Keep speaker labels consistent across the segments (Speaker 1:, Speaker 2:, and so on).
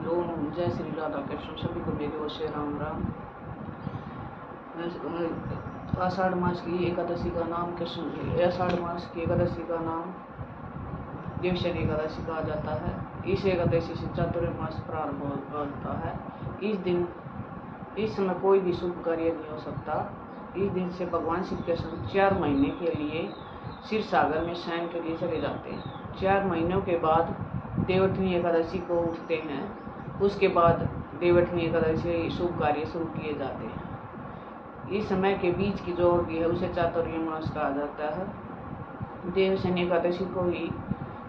Speaker 1: लोम जय श्री राधा कृष्ण। सभी को मेरी ओर से राम राम। आषाढ़ मास की एकादशी का नाम कृष्ण आषाढ़ मास की एकादशी का नाम देवशयनी एकादशी कहा जाता है। इस एकादशी से चातुर्मास प्रारंभ होता है। इस समय कोई भी शुभ कार्य नहीं हो सकता। इस दिन से भगवान श्री कृष्ण 4 महीने के लिए क्षीर सागर में स्नान के लिए चले जाते हैं। 4 महीनों के बाद देवउठनी एकादशी को उठते हैं। उसके बाद देवउठनी एकादशी शुभ कार्य शुरू किए जाते हैं। इस समय के बीच की जो होती है उसे चातुर्मास कहा जाता है। देवशयनी एकादशी को ही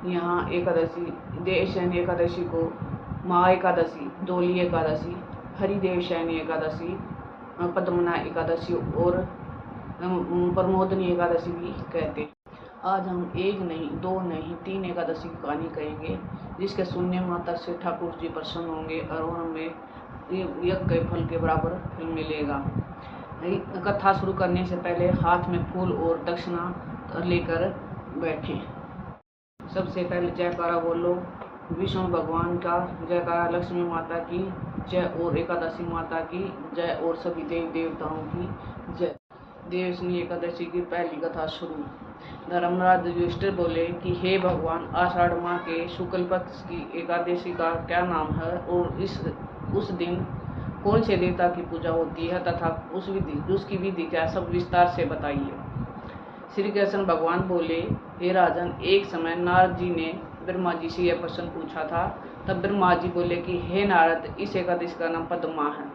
Speaker 1: यहाँ देवशयनी एकादशी को महा एकादशी, डोली एकादशी, हरिदेवशयनी एकादशी, पद्मना एकादशी और प्रमोदनी एकादशी भी कहते हैं। आज हम 1 नहीं 2 नहीं 3 एकादशी की कहानी कहेंगे, जिसके सुनने मात्र से ठाकुर जी प्रसन्न होंगे और हमें यज्ञ के फल के बराबर फल मिलेगा। कथा शुरू करने से पहले हाथ में फूल और दक्षिणा लेकर बैठें। सबसे पहले जयकारा बोलो। विष्णु भगवान का जयकारा, लक्ष्मी माता की जय और एकादशी माता की जय और सभी देवी देवताओं की जय। देवशयनी एकादशी की पहली कथा शुरू। धर्मराज युधिष्ठिर बोले कि हे भगवान, आषाढ़ माह के शुक्ल पक्ष की एकादशी का क्या नाम है और उस दिन कौन से देवता की पूजा होती है तथा उसकी विधि क्या, सब विस्तार से बताइए। श्री कृष्ण भगवान बोले, हे राजन, एक समय नारद जी ने ब्रह्मा जी से यह प्रश्न पूछा था। तब ब्रह्मा जी बोले कि हे नारद, इस एकादशी का नाम पद्मा है।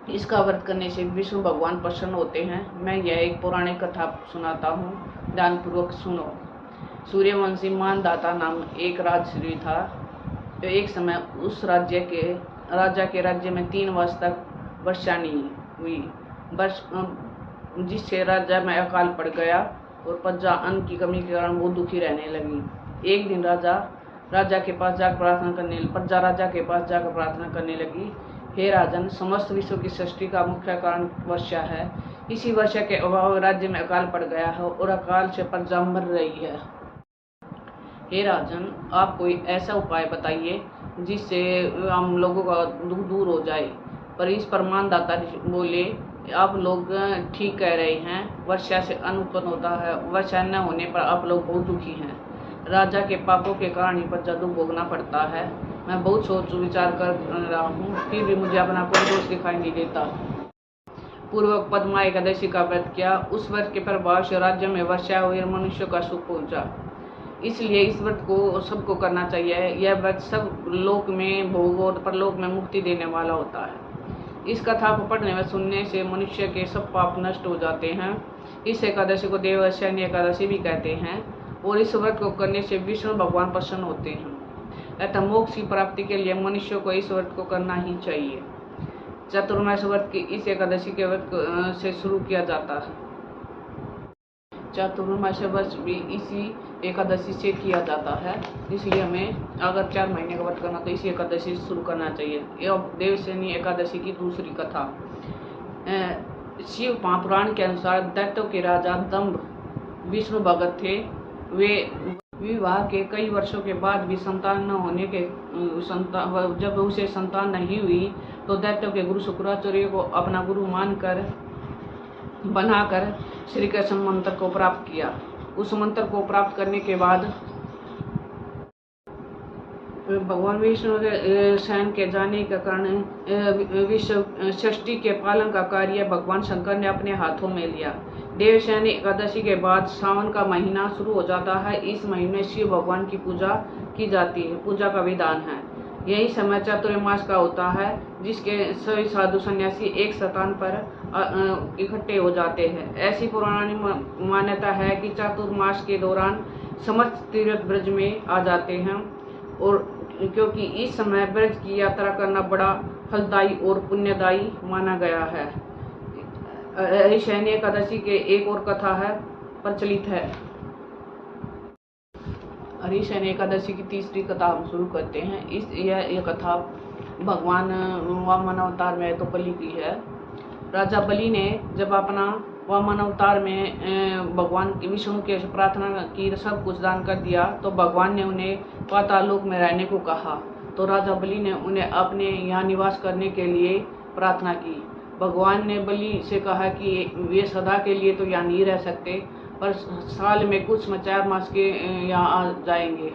Speaker 1: इसका व्रत करने से विष्णु भगवान प्रसन्न होते हैं। मैं यह एक पौराणिक कथा सुनाता हूँ, ध्यानपूर्वक सुनो। सूर्यवंशी मानदाता नाम एक राजश्री था। एक समय उस राजा के राज्य में 3 वर्ष तक वर्षा नहीं हुई, जिससे राजा में अकाल पड़ गया और प्रजा अन्न की कमी के कारण बहुत दुखी रहने लगी। एक दिन राजा के पास जाकर प्रार्थना करने लगी, हे राजन, समस्त विश्व की सृष्टि का मुख्य कारण वर्षा है। इसी वर्षा के अभाव राज्य में अकाल पड़ गया है और अकाल से प्रजा मर रही है। हे राजन, आप कोई ऐसा उपाय बताइए जिससे हम लोगों का दुख दूर हो जाए। पर इस पर मानदाता बोले, आप लोग ठीक कह रहे हैं, वर्षा से अन्न उत्पन्न होता है। वर्षा न होने पर आप लोग बहुत दुखी हैं। राजा के पापों के कारण ही प्रजा दुख भोगना पड़ता है। मैं बहुत सोच विचार कर रहा हूँ, फिर भी मुझे अपना कोई दोष दिखाई नहीं देता। पूर्वक पद्मा एकादशी का व्रत किया। उस व्रत के प्रभाव से राज्य में वर्षा हुई और मनुष्य का सुख पहुंचा। इसलिए इस व्रत को सबको करना चाहिए। यह व्रत सब लोक में भोग और परलोक में मुक्ति देने वाला होता है। इस कथा को पढ़ने व सुनने से मनुष्य के सब पाप नष्ट हो जाते हैं। इस एकादशी को देवशयनी एकादशी भी कहते हैं और इस व्रत को करने से विष्णु भगवान प्रसन्न होते हैं। अतः मोक्ष की प्राप्ति के लिए मनुष्य को इस व्रत को करना ही चाहिए। चातुर्मास व्रत की इस एकादशी के व्रत से शुरू किया जाता है। चातुर्मास व्रत भी इसी एकादशी से किया जाता है, इसलिए हमें अगर 4 महीने का व्रत करना तो इसी एकादशी से शुरू करना चाहिए। यह देवशयनी एकादशी की दूसरी कथा। शिव महापुराण के अनुसार दैत्यों के राजा दंभ विष्णु भगत थे। वे विवाह के कई वर्षों के बाद भी संतान न होने के जब उसे संतान नहीं हुई तो दैत्यों के गुरु शुक्राचार्य को अपना गुरु बनाकर श्री कृष्ण मंत्र को प्राप्त किया। उस मंत्र को प्राप्त करने के बाद भगवान विष्णु के शयन के जाने के कारण विश्व सृष्टि के पालन का कार्य भगवान शंकर ने अपने हाथों में लिया। देवशयनी एकादशी के बाद सावन का महीना शुरू हो जाता है। इस महीने शिव भगवान की पूजा की जाती है। पूजा का विधान है। यही समय चातुर्मास का होता है, जिसके सभी साधु सन्यासी एक स्थान पर इकट्ठे हो जाते हैं। ऐसी पुरानी मान्यता है कि चातुर्मास के दौरान समस्त तीर्थ ब्रज में आ जाते हैं और क्योंकि इस समय ब्रज की यात्रा करना बड़ा फलदायी और पुण्यदायी माना गया है। हरिशयनी एकादशी के एक और कथा है प्रचलित है। हरिशयनी एकादशी की तीसरी कथा हम शुरू करते हैं। यह कथा भगवान वामन अवतार में तो बलि की है। राजा बलि ने जब अपना वामन अवतार में भगवान विष्णु के प्रार्थना की, सब कुछ दान कर दिया, तो भगवान ने उन्हें पाताल लोक में रहने को कहा। तो राजा बलि ने उन्हें अपने यहाँ निवास करने के लिए प्रार्थना की। भगवान ने बलि से कहा कि वे सदा के लिए तो यहाँ नहीं रह सकते, पर साल में कुछ 4 मास के यहाँ आ जाएंगे।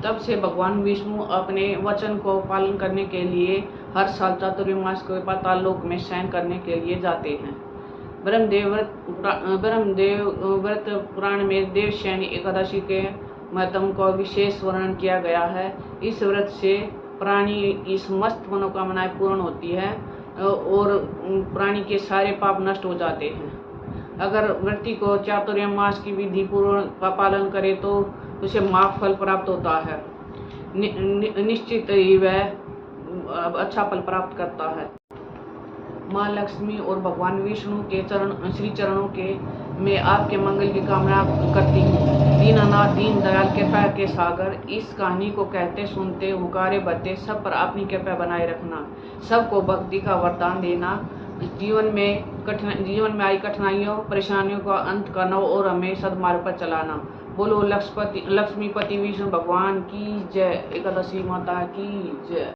Speaker 1: तब से भगवान विष्णु अपने वचन को पालन करने के लिए हर साल चातुर्मास के पाताल लोक में शयन करने के लिए जाते हैं। ब्रह्मदेव व्रत पुराण में देवशयनी एकादशी के महत्व को विशेष वर्णन किया गया है। इस व्रत से प्राणी की समस्त मनोकामनाएं पूर्ण होती है और प्राणी के सारे पाप नष्ट हो जाते हैं। अगर व्यक्ति को चातुर्मास की विधि पूर्वक का पालन करे तो उसे महाफल प्राप्त होता है। निश्चित ही वह अच्छा फल प्राप्त करता है। माँ लक्ष्मी और भगवान विष्णु के श्री चरणों के में आपके मंगल की कामना करती हूँ। दीनानाथ दीन दयाल कृपा के सागर, इस कहानी को कहते सुनते हुकारे भरते सब पर अपनी कृपा बनाए रखना, सबको भक्ति का वरदान देना, जीवन में आई कठिनाइयों परेशानियों का अंत करना और हमें सद्मार्ग पर चलाना। बोलो लक्ष्मीपति विष्णु भगवान की जय। एकादशी माता की जय।